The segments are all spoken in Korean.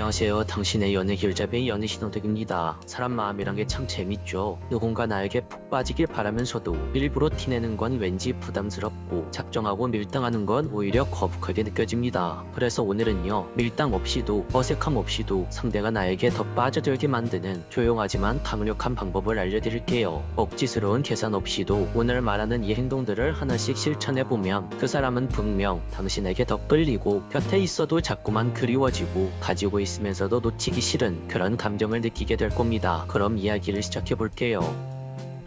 안녕하세요. 당신의 연애 길잡이 연애 신호덕입니다. 사람 마음이란 게 참 재밌죠. 누군가 나에게 푹 빠지길 바라면서도 일부러 티내는 건 왠지 부담스럽고 작정하고 밀당하는 건 오히려 거북하게 느껴집니다. 그래서 오늘은요, 밀당 없이도 어색함 없이도 상대가 나에게 더 빠져들게 만드는 조용하지만 강력한 방법을 알려드릴게요. 억지스러운 계산 없이도 오늘 말하는 이 행동들을 하나씩 실천해보면 그 사람은 분명 당신에게 더 끌리고 곁에 있어도 자꾸만 그리워지고 가지고 있으면서도 놓치기 싫은 그런 감정을 느끼게 될 겁니다. 그럼 이야기를 시작해볼게요.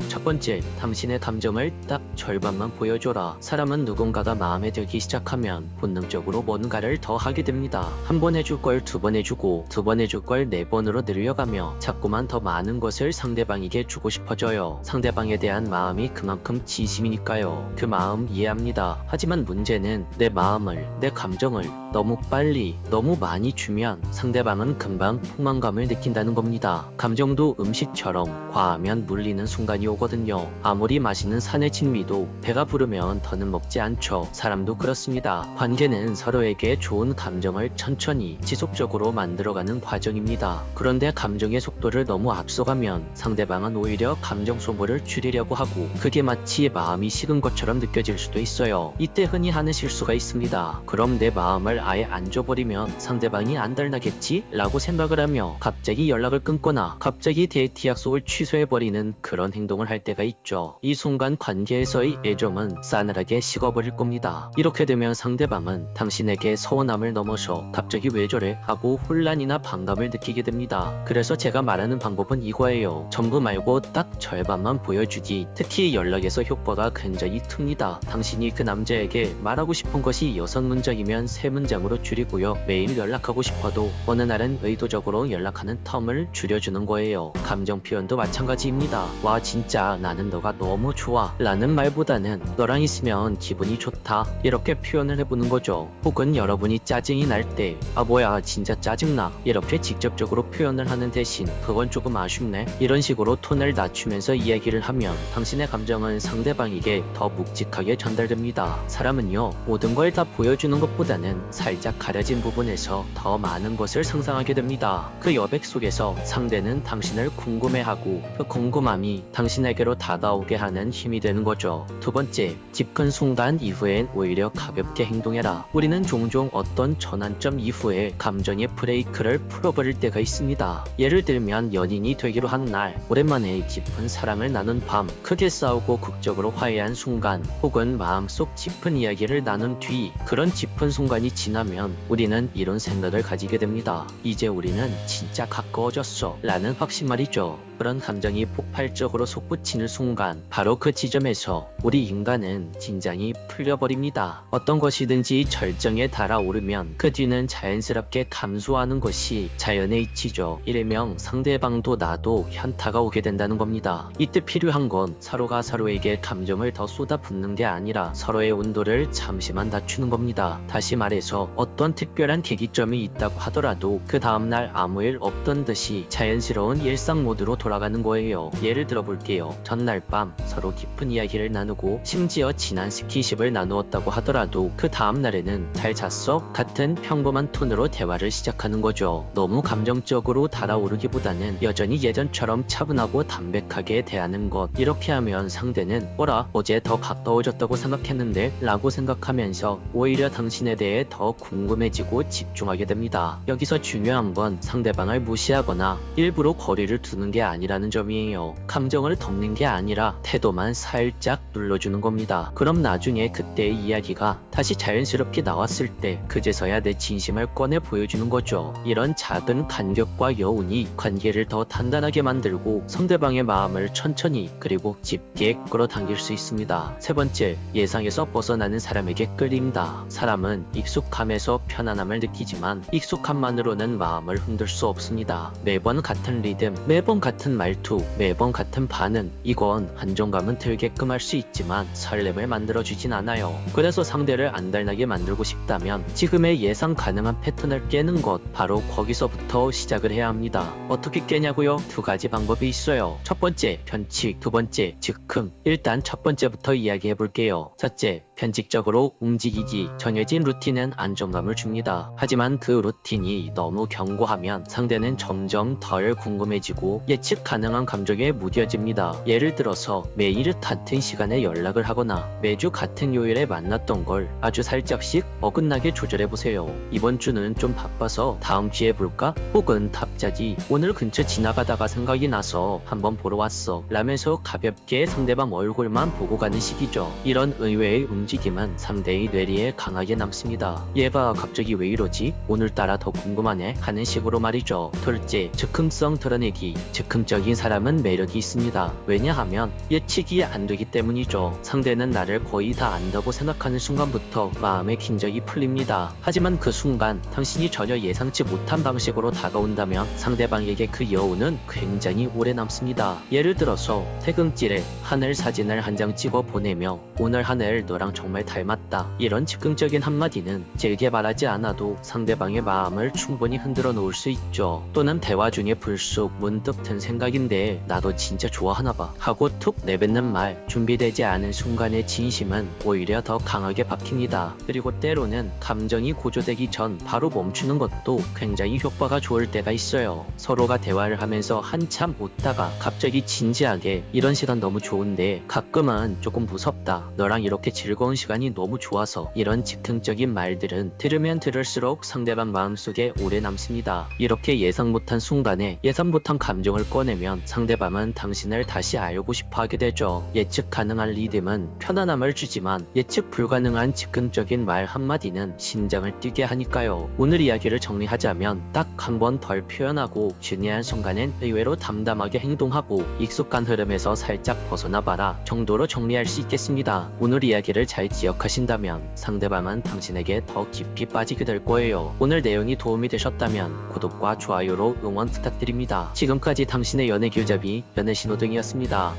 첫 번째, 당신의 감정을 딱 절반만 보여줘라. 사람은 누군가가 마음에 들기 시작하면 본능적으로 뭔가를 더 하게 됩니다. 한 번 해줄 걸 두 번 해주고 두 번 해줄 걸 네 번으로 늘려가며 자꾸만 더 많은 것을 상대방에게 주고 싶어져요. 상대방에 대한 마음이 그만큼 진심이니까요. 그 마음 이해합니다. 하지만 문제는 내 마음을, 내 감정을 너무 빨리, 너무 많이 주면 상대방은 금방 폭망감을 느낀다는 겁니다. 감정도 음식처럼 과하면 물리는 순간이 오거든요. 아무리 맛있는 산의 진미도 배가 부르면 더는 먹지 않죠. 사람도 그렇습니다. 관계는 서로에게 좋은 감정을 천천히 지속적으로 만들어가는 과정입니다. 그런데 감정의 속도를 너무 앞서가면 상대방은 오히려 감정 소모를 줄이려고 하고 그게 마치 마음이 식은 것처럼 느껴질 수도 있어요. 이때 흔히 하는 실수가 있습니다. 그럼 내 마음을 아예 안 줘버리면 상대방이 안 달나겠지? 라고 생각을 하며 갑자기 연락을 끊거나 갑자기 데이트 약속을 취소해버리는 그런 행동을 할 때가 있죠. 이 순간 관계에서의 애정은 싸늘하게 식어버릴 겁니다. 이렇게 되면 상대방은 당신에게 서운함을 넘어서 갑자기 왜 저래? 하고 혼란이나 반감을 느끼게 됩니다. 그래서 제가 말하는 방법은 이거예요. 전부 말고 딱 절반만 보여주기. 특히 연락에서 효과가 굉장히 큽니다. 당신이 그 남자에게 말하고 싶은 것이 6문장이면 3문장으로 줄이고요. 매일 연락하고 싶어도 어느 날은 의도적으로 연락하는 텀을 줄여주는 거예요. 감정 표현도 마찬가지입니다. 와 진짜 나는 너가 너무 좋아 라는 말보다는 너랑 있으면 기분이 좋다 이렇게 표현을 해보는 거죠. 혹은 여러분이 짜증이 날 때 아 뭐야 진짜 짜증나 이렇게 직접적으로 표현을 하는 대신 그건 조금 아쉽네 이런 식으로 톤을 낮추면서 이야기를 하면 당신의 감정은 상대방에게 더 묵직하게 전달됩니다. 사람은요, 모든 걸 다 보여주는 것보다는 살짝 가려진 부분에서 더 많은 것을 상상하게 됩니다. 그 여백 속에서 상대는 당신을 궁금해하고 그 궁금함이 당신에게로 다가오게 하는 힘이 되는 거죠. 두 번째, 짚은 순간 이후엔 오히려 가볍게 행동해라. 우리는 종종 어떤 전환점 이후에 감정의 브레이크를 풀어버릴 때가 있습니다. 예를 들면 연인이 되기로 한 날, 오랜만에 깊은 사랑을 나눈 밤, 크게 싸우고 극적으로 화해한 순간, 혹은 마음속 짚은 이야기를 나눈 뒤 그런 짚은 순간이 지나면 우리는 이런 생각을 가지게 됩니다. 이제 우리는 진짜 가까워졌어 라는 확신 말이죠. 그런 감정이 폭발적으로 솟구치는 순간 바로 그 지점에서 우리 인간은 긴장이 풀려버립니다. 어떤 것이든지 절정에 달아오르면 그 뒤는 자연스럽게 감소하는 것이 자연의 이치죠. 일명 상대방도 나도 현타가 오게 된다는 겁니다. 이때 필요한 건 서로가 서로에게 감정을 더 쏟아붓는 게 아니라 서로의 온도를 잠시만 낮추는 겁니다. 다시 말해서 어떤 특별한 계기점이 있다고 하더라도 그 다음날 아무 일 없던 듯이 자연스러운 일상 모드로 돌아가는 거예요. 예를 들어 볼게요. 전날 밤 서로 깊은 이야기를 나누고 심지어 지난 스킨십을 나누었다고 하더라도 그 다음날에는 잘 잤어? 같은 평범한 톤으로 대화를 시작하는 거죠. 너무 감정적으로 달아오르기보다는 여전히 예전처럼 차분하고 담백하게 대하는 것. 이렇게 하면 상대는 뭐라 어제 더 가까워졌다고 생각했는데 라고 생각하면서 오히려 당신에 대해 더 궁금해지고 집중하게 됩니다. 여기서 중요한 건 상대방을 무시하거나 일부러 거리를 두는 게 아니라는 점이에요. 감정을 덮는 게 아니라 태도만 살짝 눌러주는 겁니다. 그럼 나중에 그때의 이야기가 다시 자연스럽게 나왔을 때 그제서야 내 진심을 꺼내 보여주는 거죠. 이런 작은 간격과 여운이 관계를 더 단단하게 만들고 상대방의 마음을 천천히 그리고 깊게 끌어당길 수 있습니다. 세 번째, 예상에서 벗어나는 사람에게 끌린다. 사람은 익숙함에서 편안함을 느끼지만 익숙함만으로는 마음을 흔들 수 없습니다. 매번 같은 리듬, 매번 같은 말투, 매번 같은 반응, 이건 안정감은 들게끔 할 수 있지만 설렘을 만들어주진 않아요. 그래서 상대를 안달나게 만들고 싶다면 지금의 예상 가능한 패턴을 깨는 것, 바로 거기서부터 시작을 해야 합니다. 어떻게 깨냐고요? 두 가지 방법이 있어요. 첫 번째, 편식. 두 번째, 즉흥. 일단 첫 번째부터 이야기해 볼게요. 첫째, 변칙적으로 움직이기, 정해진 루틴은 안정감을 줍니다. 하지만 그 루틴이 너무 견고하면 상대는 점점 덜 궁금해지고 예측 가능한 감정에 무뎌집니다. 예를 들어서 매일 같은 시간에 연락을 하거나 매주 같은 요일에 만났던 걸 아주 살짝씩 어긋나게 조절해보세요. 이번 주는 좀 바빠서 다음 주에 볼까? 혹은 갑자기 오늘 근처 지나가다가 생각이 나서 한번 보러 왔어 라면서 가볍게 상대방 얼굴만 보고 가는 식이죠. 이런 의외의 움직임은 상대의 뇌리에 강하게 남습니다. 얘가 갑자기 왜 이러지? 오늘따라 더 궁금하네 하는 식으로 말이죠. 둘째, 즉흥성 드러내기. 즉흥적인 사람은 매력이 있습니다. 왜냐하면 예측이 안 되기 때문이죠. 상대는 나를 거의 다 안다고 생각하는 순간부터 마음의 긴장이 풀립니다. 하지만 그 순간 당신이 전혀 예상치 못한 방식으로 다가온다면 상대방에게 그 여운은 굉장히 오래 남습니다. 예를 들어서 퇴근길에 하늘 사진을 한 장 찍어 보내며 오늘 하늘 너랑 정말 닮았다. 이런 즉흥적인 한마디는 길게 말하지 않아도 상대방의 마음을 충분히 흔들어 놓을 수 있죠. 또는 대화 중에 불쑥 문득 든 생각인데 나도 진짜 좋아하나봐 하고 툭 내뱉는 말, 준비되지 않은 순간의 진심은 오히려 더 강하게 박힙니다. 그리고 때로는 감정이 고조되기 전 바로 멈추는 것도 굉장히 효과가 좋을 때가 있어요. 서로가 대화를 하면서 한참 웃다가 갑자기 진지하게 이런 시간 너무 좋은데 가끔은 조금 무섭다. 너랑 이렇게 즐거운 시간이 너무 좋아서. 이런 즉흥적인 말들은 들으면 들을수록 상대방 마음속에 오래 남습니다. 이렇게 예상 못한 순간에 예상 못한 감정을 꺼내면 상대방은 당신을 다시 알고 싶어 하게 되죠. 예측 가능한 리듬은 편안함을 주지만 예측 불가능한 즉흥적인 말 한마디는 심장을 뛰게 하니까요. 오늘 이야기를 정리하자면 딱 한 번 덜 표현하고 중요한 순간엔 의외로 담담하게 행동하고 익숙한 흐름에서 살짝 벗어나봐라 정도로 정리할 수 있겠습니다. 오늘 이야기를 잘 기억하신다면 상대방은 당신에게 더 깊이 빠지게 될 거예요. 오늘 내용이 도움이 되셨다면 구독과 좋아요로 응원 부탁드립니다. 지금까지 당신의 연애 길잡이 연애신호등이었습니다.